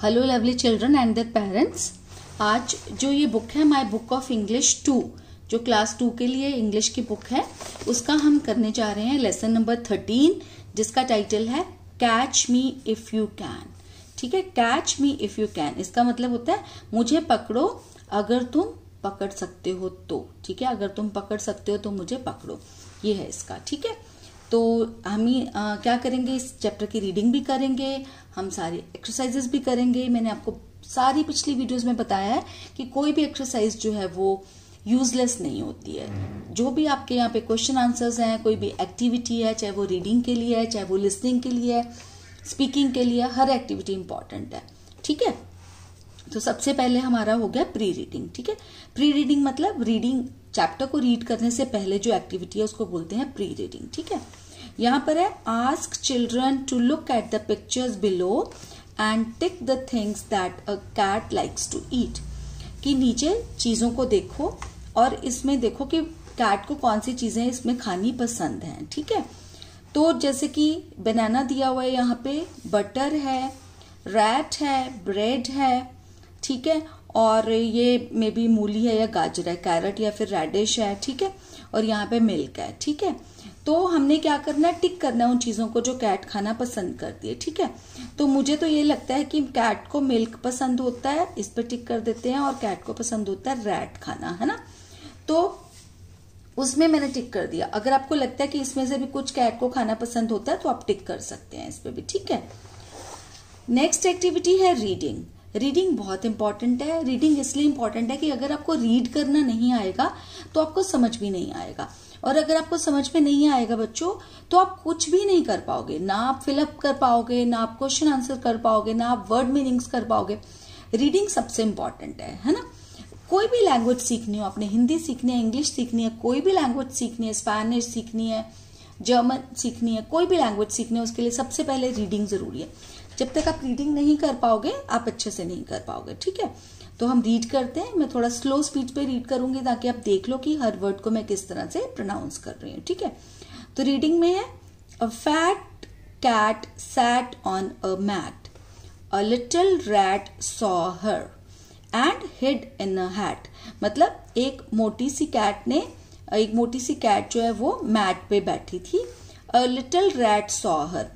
Hello lovely children and their parents. आज जो ये बुक है माय बुक ऑफ इंग्लिश 2, जो क्लास 2 के लिए इंग्लिश की बुक है, उसका हम करने जा रहे हैं लेसन नंबर 13, जिसका टाइटल है catch me if you can. ठीक है, catch me if you can, इसका मतलब होता है मुझे पकड़ो अगर तुम पकड़ सकते हो तो। ठीक है, अगर तुम पकड़ सकते हो तो मुझे पकड़ो, ये है इसका। ठीक है, तो हम क्या करेंगे, इस चैप्टर की रीडिंग भी करेंगे, हम सारी एक्सरसाइजेस भी करेंगे। मैंने आपको सारी पिछली वीडियोस में बताया है कि कोई भी एक्सरसाइज जो है वो यूजलेस नहीं होती है। जो भी आपके यहाँ पे क्वेश्चन आंसर्स हैं, कोई भी एक्टिविटी है, चाहे वो रीडिंग के लिए है, चाहे वो लिसनिंग के लिए है, स्पीकिंग के लिए, हर एक्टिविटी इंपॉर्टेंट है। ठीक है, तो सबसे पहले हमारा हो गया प्री रीडिंग। ठीक है, प्री रीडिंग मतलब रीडिंग चैप्टर को रीड करने से पहले जो एक्टिविटी है उसको बोलते हैं प्री रीडिंग। ठीक है, यहाँ पर है ask children to look at the pictures below and tick the things that a cat likes to eat. कि नीचे चीजों को देखो और इसमें देखो कि कैट को कौन सी चीजें इसमें खानी पसंद हैं। ठीक है, तो जैसे कि बनाना दिया हुआ है, यहाँ पे बटर है, रैट है, ब्रेड है। ठीक है, और ये मे बी मूली है या गाजर है, कैरेट या फिर रेडिश है। ठीक है, और यहाँ पे मिल्क है। ठीक है, तो हमने क्या करना है, टिक करना है उन चीजों को जो कैट खाना पसंद करती है। ठीक है, तो मुझे तो ये लगता है कि कैट को मिल्क पसंद होता है, इस पर टिक कर देते हैं, और कैट को पसंद होता है रैट खाना, है ना। तो उसमें मैंने टिक कर दिया। अगर आपको लगता है कि इसमें से भी कुछ कैट को खाना पसंद होता है तो आप टिक कर सकते हैं इस पे भी। ठीक है, नेक्स्ट एक्टिविटी है रीडिंग। रीडिंग बहुत इंपॉर्टेंट है। रीडिंग इसलिए इंपॉर्टेंट है कि अगर आपको रीड करना नहीं आएगा तो आपको समझ भी नहीं आएगा, और अगर आपको समझ में नहीं आएगा बच्चों तो आप कुछ भी नहीं कर पाओगे। ना आप फिलअप कर पाओगे, ना आप क्वेश्चन आंसर कर पाओगे, ना आप वर्ड मीनिंग्स कर पाओगे। रीडिंग सबसे इंपॉर्टेंट है ना। कोई भी लैंग्वेज सीखनी हो, आपने हिंदी सीखनी है, इंग्लिश सीखनी है, कोई भी लैंग्वेज सीखनी है, स्पेनिश सीखनी है, जर्मन सीखनी है, कोई भी लैंग्वेज सीखनी है, उसके लिए सबसे पहले रीडिंग जरूरी है। जब तक आप रीडिंग नहीं कर पाओगे आप अच्छे से नहीं कर पाओगे। ठीक है, तो हम रीड करते हैं। मैं थोड़ा स्लो स्पीड पे रीड करूंगी ताकि आप देख लो कि हर वर्ड को मैं किस तरह से प्रोनाउंस कर रही हूँ। ठीक है, तो रीडिंग में है a fat cat sat on a mat, a little rat saw her and hid in a hat. मतलब एक मोटी सी कैट जो है वो मैट पे बैठी थी। अ लिटिल रैट सॉ हर,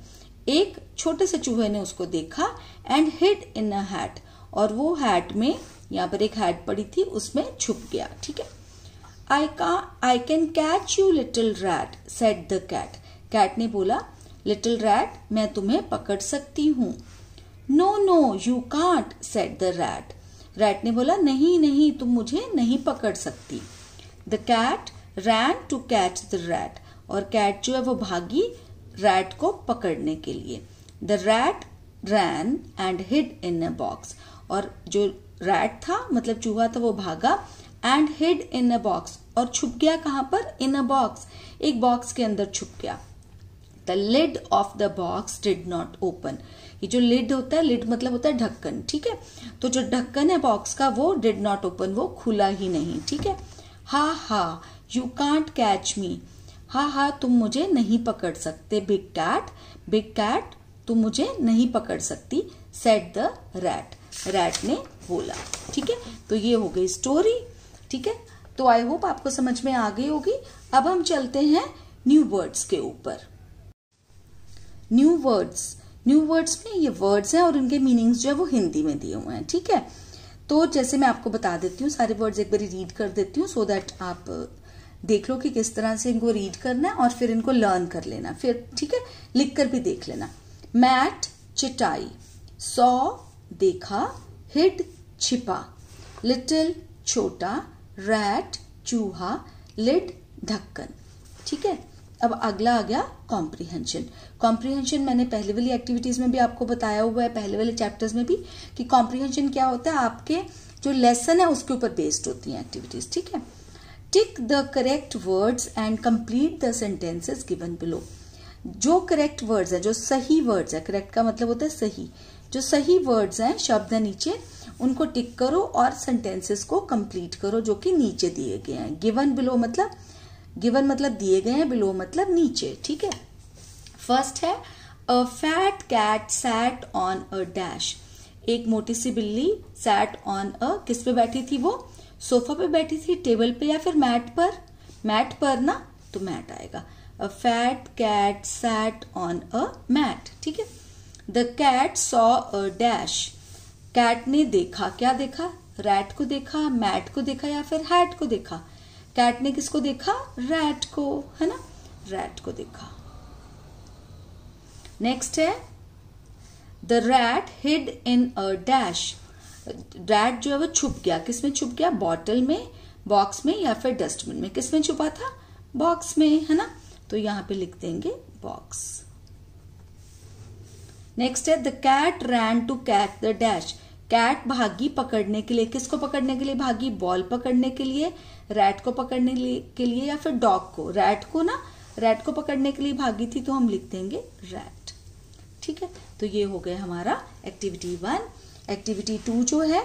एक छोटे से चूहे ने उसको देखा, and hid in a hat, और वो हैट में, यहाँ पर एक हैट पड़ी थी, उसमें छुप गया। ठीक है, I can catch you little rat said the cat. Cat ने बोला, लिटिल रैट मैं तुम्हें पकड़ सकती हूँ। No no you can't said the rat. Rat ने बोला, नहीं नहीं तुम मुझे नहीं पकड़ सकती। The cat ran to catch the rat, और कैट जो है वो भागी रैट को पकड़ने के लिए। The rat ran and hid in a box, और जो रैट था मतलब चूहा था वो भागा, and hid in a box, और छुप गया कहां पर, इन अ बॉक्स, एक बॉक्स के अंदर छुप गया। The lid of the box did not open. ये जो लिड होता है, लिड मतलब होता है ढक्कन। ठीक है, तो जो ढक्कन है बॉक्स का वो डिड नॉट ओपन, वो खुला ही नहीं। ठीक है, हा हा यू कांट कैच मी, हा हा तुम मुझे नहीं पकड़ सकते। बिग कैट तुम मुझे नहीं पकड़ सकती। सेड द रैट, रैट ने बोला। ठीक है, तो ये हो गई स्टोरी। ठीक है, तो आई होप आपको समझ में आ गई होगी। अब हम चलते हैं न्यू वर्ड्स के ऊपर। न्यू वर्ड्स में ये वर्ड्स हैं और इनके मीनिंग्स जो है वो हिंदी में दिए हुए हैं। ठीक है, तो जैसे मैं आपको बता देती हूँ, सारे वर्ड्स एक बार रीड कर देती हूँ सो दैट आप देख लो कि किस तरह से इनको रीड करना है, और फिर इनको लर्न कर लेना फिर। ठीक है, लिख कर भी देख लेना। मैट चटाई, सॉ देखा, हिड छिपा, लिटिल छोटा, रैट चूहा, लिड ढक्कन। ठीक है, अब अगला आ गया कॉम्प्रिहेंशन। कॉम्प्रिहेंशन मैंने पहले वाली एक्टिविटीज में भी आपको बताया हुआ है, पहले वाले चैप्टर्स में भी, कि कॉम्प्रिहेंशन क्या होता है, आपके जो लेसन है उसके ऊपर बेस्ड होती है एक्टिविटीज। ठीक है, tick the correct words and complete the sentences given below. जो करेक्ट वर्ड्स है, जो सही वर्ड्स है, करेक्ट का मतलब होता है सही, जो सही वर्ड्स हैं, शब्द है नीचे, उनको टिक करो और सेंटेंसेस को कंप्लीट करो जो कि नीचे दिए गए हैं। गिवन मतलब दिए गए हैं, बिलो मतलब नीचे। ठीक है, फर्स्ट है a fat cat sat on a dash. एक मोटी सी बिल्ली सैट ऑन अ, किस पे बैठी थी वो? सोफा पे बैठी थी, टेबल पे या फिर मैट पर? मैट पर ना, तो मैट आएगा। A fat cat sat on a mat, ठीक है। The cat saw a dash, cat ने देखा, क्या देखा? रैट को देखा, मैट को देखा या फिर हैट को देखा? कैट ने किसको देखा? रैट को, है ना, रैट को देखा। नेक्स्ट है the rat hid in a dash, rat जो है वो छुप गया, किसमें छुप गया? बॉटल में, बॉक्स में या फिर डस्टबिन में? किसमें छुपा था? बॉक्स में, है ना, तो यहां पे लिख देंगे बॉक्स। नेक्स्ट है the cat ran to catch the dash, cat भागी पकड़ने के लिए, किसको पकड़ने के लिए भागी? बॉल पकड़ने के लिए, रैट को पकड़ने के लिए या फिर डॉग को? रैट को ना, रैट को पकड़ने के लिए भागी थी, तो हम लिख देंगे रैट, ठीक है। तो ये हो गया हमारा एक्टिविटी 1। एक्टिविटी 2 जो है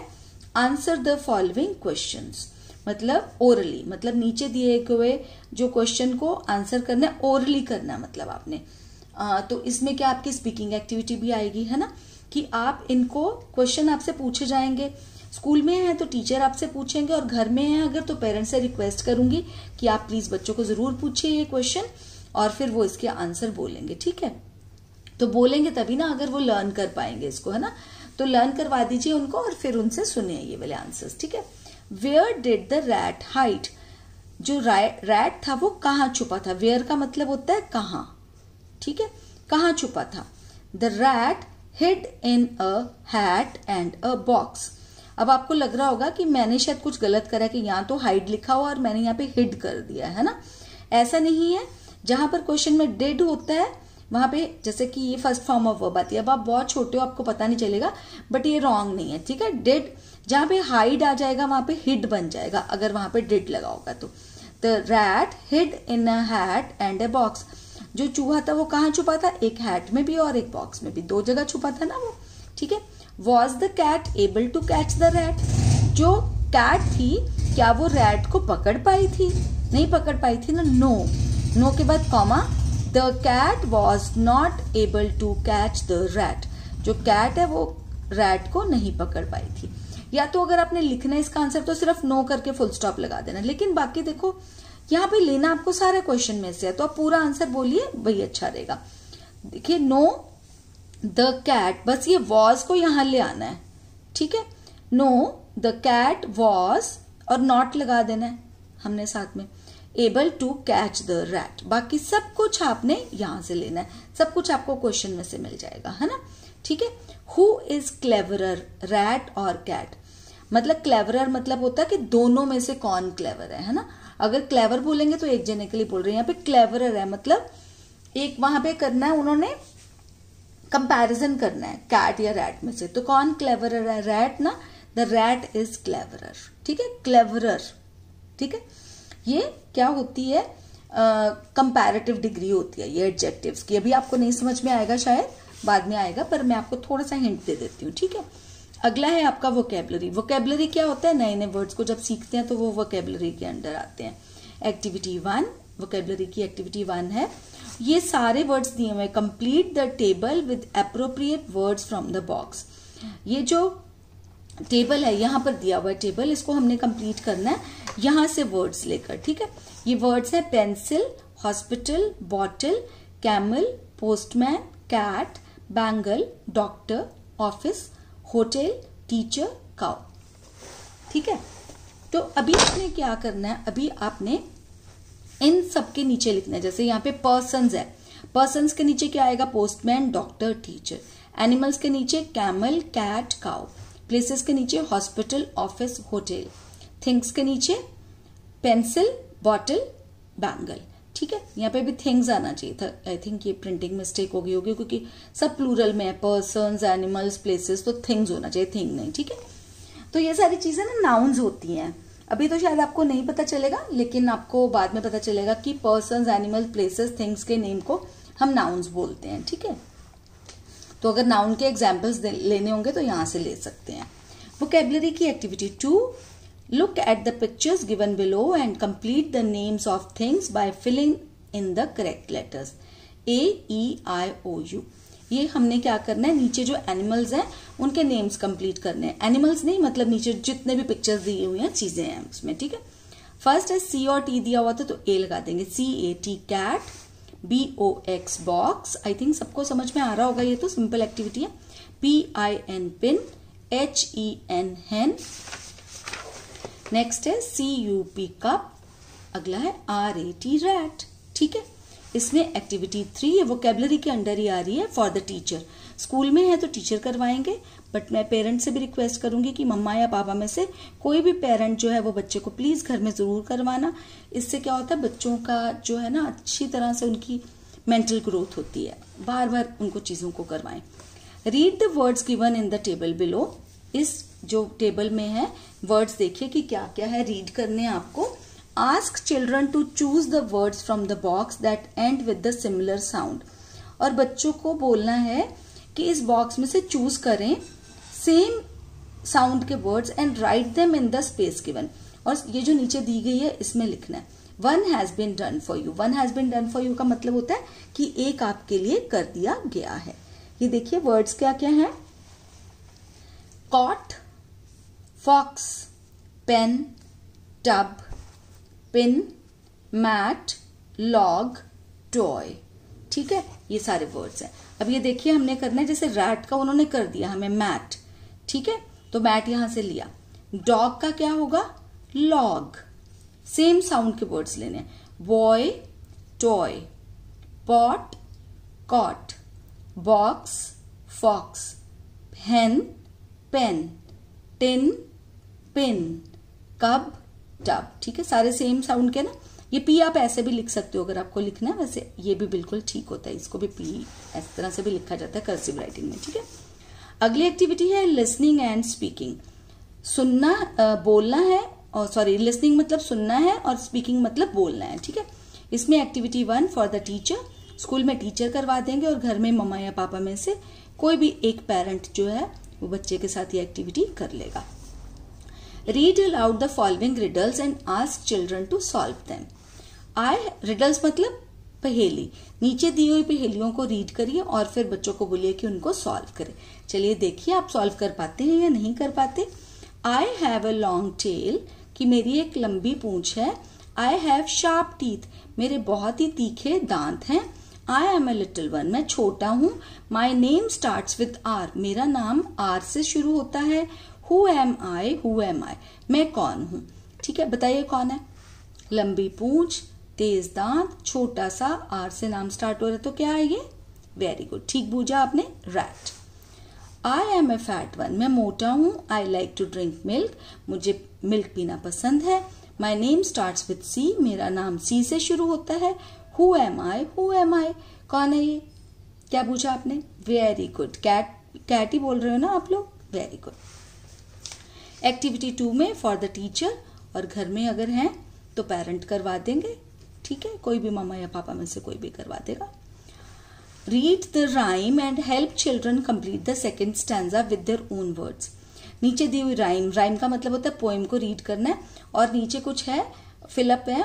आंसर द फॉलोइंग क्वेश्चंस, मतलब ओरली, मतलब नीचे दिए हुए जो क्वेश्चन को आंसर करना है, ओरली करना है, मतलब आपने तो इसमें क्या आपकी स्पीकिंग एक्टिविटी भी आएगी, है ना, कि आप इनको क्वेश्चन आपसे पूछे जाएंगे। स्कूल में है तो टीचर आपसे पूछेंगे, और घर में है अगर तो पेरेंट्स से रिक्वेस्ट करूंगी कि आप प्लीज बच्चों को जरूर पूछिए ये क्वेश्चन, और फिर वो इसके आंसर बोलेंगे, ठीक है। तो बोलेंगे तभी ना अगर वो लर्न कर पाएंगे इसको, है ना, तो लर्न करवा दीजिए उनको और फिर उनसे सुनिए ये वाले आंसर्स, ठीक है। Where did the rat hide, जो रैट था वो कहाँ छुपा था? वेयर का मतलब होता है कहाँ, ठीक है, कहाँ छुपा था? The rat hid in a hat and a box. अब आपको लग रहा होगा कि मैंने शायद कुछ गलत करा, कि यहाँ तो हाइड लिखा हुआ और मैंने यहाँ पे हिड कर दिया है ना। ऐसा नहीं है, जहां पर क्वेश्चन में डिड होता है वहां पे, जैसे कि ये फर्स्ट फॉर्म ऑफ वर्ब आती है, अब आप बहुत छोटे हो आपको पता नहीं चलेगा, बट ये रॉन्ग नहीं है, ठीक है। डिड जहां पे हाइड आ जाएगा वहां पे हिड बन जाएगा, अगर वहां पे डिड लगा होगा तो। The rat hid in a hat and a box, जो चूहा था वो कहाँ छुपा था? एक हैट में भी और एक बॉक्स में भी, दो जगह छुपा था ना वो, ठीक है। Was the cat able to catch the rat, जो कैट थी क्या वो रैट को पकड़ पाई थी? नहीं पकड़ पाई थी ना, नो, नो के बाद comma, the cat was not able to catch the rat, जो कैट है वो रैट को नहीं पकड़ पाई थी। या तो अगर आपने लिखना है इसका आंसर तो सिर्फ नो करके फुल स्टॉप लगा देना, लेकिन बाकी देखो यहाँ पे लेना आपको सारे क्वेश्चन में से है, तो आप पूरा आंसर बोलिए, वही अच्छा रहेगा। देखिए नो द कैट, बस ये वॉज को यहां ले आना है, ठीक है। नो द कैट वॉज और नॉट लगा देना है हमने साथ में, able to catch the rat, बाकी सब कुछ आपने यहां से लेना है, सब कुछ आपको क्वेश्चन में से मिल जाएगा, है ना, ठीक है। हु इज क्लेवरर, रैट और कैट, मतलब क्लेवरर मतलब होता है कि दोनों में से कौन क्लेवर है ना। अगर क्लेवर बोलेंगे तो एक जने के लिए बोल रहे हैं, यहाँ पे क्लेवरर है मतलब एक वहां पे करना है, उन्होंने कंपैरिजन करना है कैट या रैट में से, तो कौन क्लेवरर है? रैट ना, द रैट इज क्लेवरर, ठीक है, क्लेवरर, ठीक है। ये क्या होती है? कंपैरेटिव डिग्री होती है ये एडजेक्टिव्स की। अभी आपको नहीं समझ में आएगा, शायद बाद में आएगा, पर मैं आपको थोड़ा सा हिंट दे देती हूँ, ठीक है। अगला है आपका वोकेबलरी। वोकेबलरी क्या होता है? नए नए वर्ड्स को जब सीखते हैं तो वो वोकेबलरी के अंडर आते हैं। एक्टिविटी 1, वोकेबलरी की एक्टिविटी 1 है, ये सारे वर्ड्स दिए हुए, complete the table with appropriate words from the box. ये जो टेबल है यहाँ पर दिया हुआ है टेबल, इसको हमने कंप्लीट करना है यहां से वर्ड्स लेकर, ठीक है। ये वर्ड्स है pencil, hospital, bottle, camel, postman, cat, bangle, doctor, office, hotel, teacher, cow, ठीक है। तो अभी आपने क्या करना है? अभी आपने इन सबके नीचे लिखना है, जैसे यहाँ पे पर्सन्स है, पर्सन्स के नीचे क्या आएगा? Postman, doctor, teacher. एनिमल्स के नीचे कैमल, कैट, काउ। प्लेसेस के नीचे हॉस्पिटल, ऑफिस, होटल। थिंग्स के नीचे पेंसिल, बॉटल, बैंगल, ठीक है। यहाँ पे भी थिंग्स आना चाहिए था, आई थिंक ये प्रिंटिंग मिस्टेक हो गई होगी, क्योंकि सब प्लूरल में है, पर्सन्स, एनिमल्स, प्लेसेस, तो थिंग्स होना चाहिए, थिंग नहीं, ठीक है। तो ये सारी चीजें ना नाउन्स होती हैं। अभी तो शायद आपको नहीं पता चलेगा, लेकिन आपको बाद में पता चलेगा कि पर्सन्स, एनिमल्स, प्लेसेस, थिंग्स के नेम को हम नाउन्स बोलते हैं, ठीक है। तो अगर नाउन के एग्जाम्पल्स लेने होंगे तो यहां से ले सकते हैं। वोकेबलरी की activity 2, look at the pictures given below and complete the names of things by filling in the correct letters A, E, I, O, U। ये हमने क्या करना है, नीचे जो एनिमल्स हैं उनके नेम्स कंप्लीट करने हैं। एनिमल्स नहीं मतलब नीचे जितने भी पिक्चर्स दी हुई हैं चीजें हैं उसमें, ठीक है। फर्स्ट है सी और टी दिया हुआ था तो ए लगा देंगे, CAT cat, BOX box, I think सबको समझ में आ रहा होगा, ये तो सिंपल एक्टिविटी है। PIN pin, HEN hen. Next है CUP कप, अगला है RAT रैट, ठीक है। इसमें एक्टिविटी 3 ये वोकेबलरी के अंडर ही आ रही है फॉर द टीचर। स्कूल में है तो टीचर करवाएंगे, बट मैं पेरेंट से भी रिक्वेस्ट करूंगी कि मम्मा या पापा में से कोई भी पेरेंट जो है वो बच्चे को प्लीज घर में जरूर करवाना। इससे क्या होता है, बच्चों का जो है ना अच्छी तरह से उनकी मेंटल ग्रोथ होती है, बार बार उनको चीजों को करवाएं। Read the words given in the table below, इस जो टेबल में है वर्ड्स देखिए कि क्या क्या है, रीड करने हैं आपको। Ask children to choose the words from the box that end with the similar sound, और बच्चों को बोलना है कि इस बॉक्स में से चूज करें सेम साउंड के words and write them in the space given, और ये जो नीचे दी गई है इसमें लिखना है। One has been done for you, one has been done for you का मतलब होता है कि एक आपके लिए कर दिया गया है। ये देखिए वर्ड्स क्या क्या है, cot, fox, pen, tub, pin, mat, log, toy, ठीक है, ये सारे वर्ड्स हैं। अब ये देखिए हमने करना है, जैसे रैट का उन्होंने कर दिया हमें मैट, ठीक है, तो मैट यहां से लिया। डॉग का क्या होगा, लॉग, सेम साउंड के वर्ड्स लेने हैं, boy, toy, pot, cot, box, fox, hen, pen, tin, pin, cub, tub, ठीक है, सारे सेम साउंड के ना। ये पी आप ऐसे भी लिख सकते हो अगर आपको लिखना है, वैसे ये भी बिल्कुल ठीक होता है, इसको भी पी इस तरह से भी लिखा जाता है कर्सिव राइटिंग में, ठीक है। अगली एक्टिविटी है लिसनिंग एंड स्पीकिंग, सुनना बोलना है, और सॉरी लिसनिंग मतलब सुनना है और स्पीकिंग मतलब बोलना है, ठीक है। इसमें activity 1 for the teacher, school में टीचर करवा देंगे और घर में मम्मा या पापा में से कोई भी एक पेरेंट जो है वो बच्चे के साथ ये एक्टिविटी कर लेगा। Read aloud the following riddles and ask children to solve them. Riddles मतलब पहेली, नीचे दी हुई पहेलियों को रीड करिए और फिर बच्चों को बोलिए कि उनको सॉल्व करें। चलिए देखिए आप सॉल्व कर पाते हैं या नहीं कर पाते। I have a long tail, कि मेरी एक लंबी पूंछ है। आई हैव शार्प टीथ, मेरे बहुत ही तीखे दांत हैं। I am a little one, मैं छोटा हूँ। My name starts with R, मेरा नाम आर से शुरू होता है। Who am I? Who am I? मैं कौन हूं, ठीक है, बताइए कौन है। लंबी पूंछ, तेज दांत, छोटा सा, आर से नाम स्टार्ट हो रहा है तो क्या है ये, वेरी गुड, ठीक बूझा आपने, rat. I am a fat one, मैं मोटा हूं। I like to drink milk, मुझे मिल्क पीना पसंद है। My name starts with C, मेरा नाम सी से शुरू होता है। Who am I? Who am I, कौन है ये, क्या पूछा आपने, वेरी गुड, कैट, कैट ही बोल रहे हो ना आप लोग, वेरी गुड। एक्टिविटी 2 में फॉर द टीचर, और घर में अगर हैं तो पेरेंट करवा देंगे, ठीक है, कोई भी मामा या पापा में से कोई भी करवा देगा। Read the rhyme and help children complete the second stanza with their own words, नीचे दी हुई राइम, राइम का मतलब होता है पोएम को रीड करना है, और नीचे कुछ है फिलअप है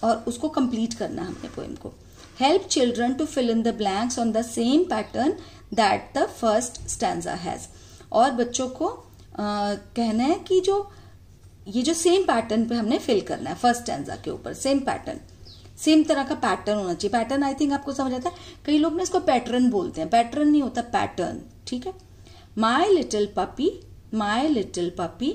और उसको कंप्लीट करना है हमने पोएम को। Help children to fill in the blanks on the same pattern that the first stanza has, और बच्चों को कहना है कि जो ये जो सेम पैटर्न पे हमने फिल करना है, फर्स्ट स्टैंजा के ऊपर सेम पैटर्न, सेम तरह का पैटर्न होना चाहिए। पैटर्न आई थिंक आपको समझ आता है, कई लोग ना इसको पैटर्न बोलते हैं, पैटर्न नहीं होता, पैटर्न, ठीक है। My little puppy, my little puppy,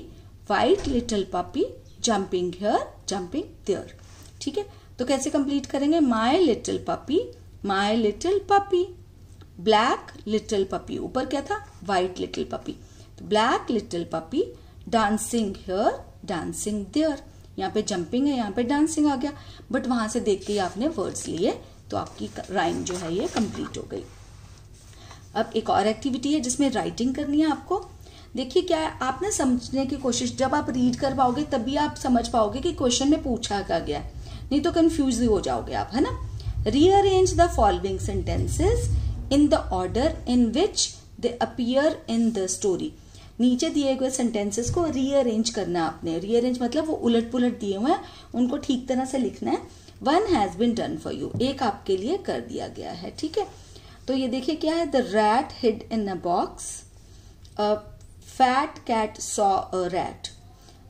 white little puppy, jumping here, jumping there, ठीक है। तो कैसे कंप्लीट करेंगे, my little puppy, my little puppy, black little puppy, ऊपर क्या था, white little puppy, black little puppy, dancing here, dancing there, यहाँ पे जंपिंग है, यहाँ पे डांसिंग आ गया, बट वहां से देख के आपने वर्ड्स लिए तो आपकी राइम जो है ये कंप्लीट हो गई। अब एक और एक्टिविटी है जिसमें राइटिंग करनी है आपको। देखिए क्या है, आप ना समझने की कोशिश, जब आप रीड कर पाओगे तभी आप समझ पाओगे कि क्वेश्चन में पूछा क्या गया, नहीं तो कंफ्यूज हो जाओगे आप, है ना। Rearrange the following sentences in the order in which they appear in the story, नीचे दिए गए सेंटेंसेस को रीअरेंज करना आपने। रीअरेंज मतलब वो उलट पुलट दिए हुए हैं, उनको ठीक तरह से लिखना है। One has been done for you, एक आपके लिए कर दिया गया है, ठीक है। तो ये देखिए क्या है, the rat hid in a box, a fat cat saw a rat,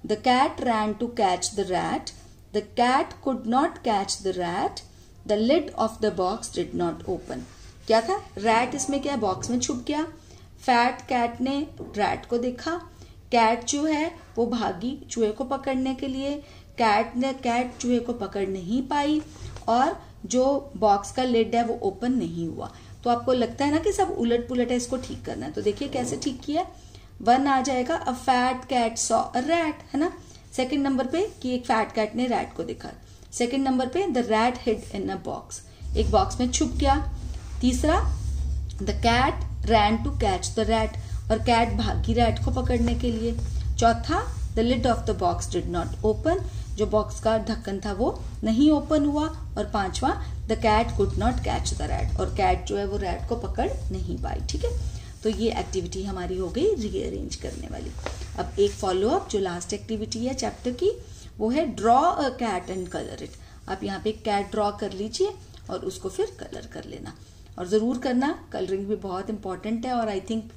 the cat ran to catch the rat, the cat could not catch the rat, the lid of the box did not open. क्या था, rat इसमें क्या, box में छुप गया, fat cat ने rat को देखा, कैट जो है वो भागी चूहे को पकड़ने के लिए, कैट चूहे को पकड़ नहीं पाई, और जो बॉक्स का लिड है वो ओपन नहीं हुआ। तो आपको लगता है ना कि सब उलट पुलट है, इसको ठीक करना है। तो देखिए कैसे ठीक किया, 1 आ जाएगा, a fat cat saw a rat, है ना। सेकंड नंबर पे कि एक फैट कैट ने रैट को देखा। सेकंड नंबर पे the rat hid in a box, एक बॉक्स में छुप गया। तीसरा, the cat ran to catch the rat, और कैट भागी रैट को पकड़ने के लिए। चौथा, the lid of the box did not open, जो बॉक्स का ढक्कन था वो नहीं ओपन हुआ। और पांचवा, the cat could not catch the rat, और कैट जो है वो रैट को पकड़ नहीं पाई। ठीक है, तो ये एक्टिविटी हमारी हो गई रीअरेंज करने वाली। अब एक फॉलो अप, जो लास्ट एक्टिविटी है चैप्टर की, वो है draw a cat and colour it. आप यहाँ पे एक कैट ड्रॉ कर लीजिए और उसको फिर कलर कर लेना, और जरूर करना, कलरिंग भी बहुत इंपॉर्टेंट है और I think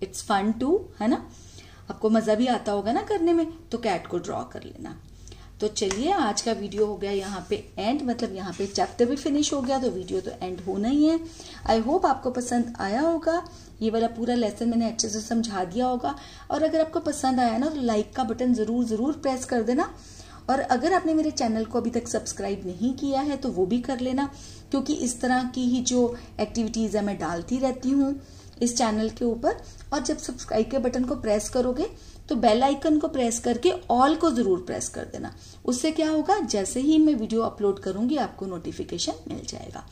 it's fun too, है ना। आपको मजा भी आता होगा ना करने में, तो कैट को ड्रॉ कर लेना। तो चलिए, आज का वीडियो हो गया यहाँ पे एंड, मतलब यहाँ पे चैप्टर भी फिनिश हो गया, तो वीडियो तो एंड होना ही है। आई होप आपको पसंद आया होगा, ये वाला पूरा लेसन मैंने अच्छे से समझा दिया होगा। और अगर आपको पसंद आया ना, तो लाइक का बटन जरूर प्रेस कर देना। और अगर आपने मेरे चैनल को अभी तक सब्सक्राइब नहीं किया है तो वो भी कर लेना, क्योंकि इस तरह की ही जो एक्टिविटीज है मैं डालती रहती हूँ इस चैनल के ऊपर। और जब सब्सक्राइब के बटन को प्रेस करोगे तो बेल आइकन को प्रेस करके ऑल को जरूर प्रेस कर देना। उससे क्या होगा, जैसे ही मैं वीडियो अपलोड करूंगी आपको नोटिफिकेशन मिल जाएगा।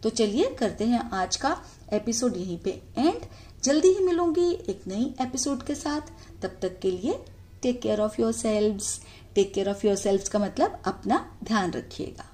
तो चलिए करते हैं आज का एपिसोड यहीं पे एंड। जल्दी ही मिलूंगी एक नई एपिसोड के साथ, तब तक के लिए take care of yourselves. Take care of yourselves का मतलब अपना ध्यान रखिएगा।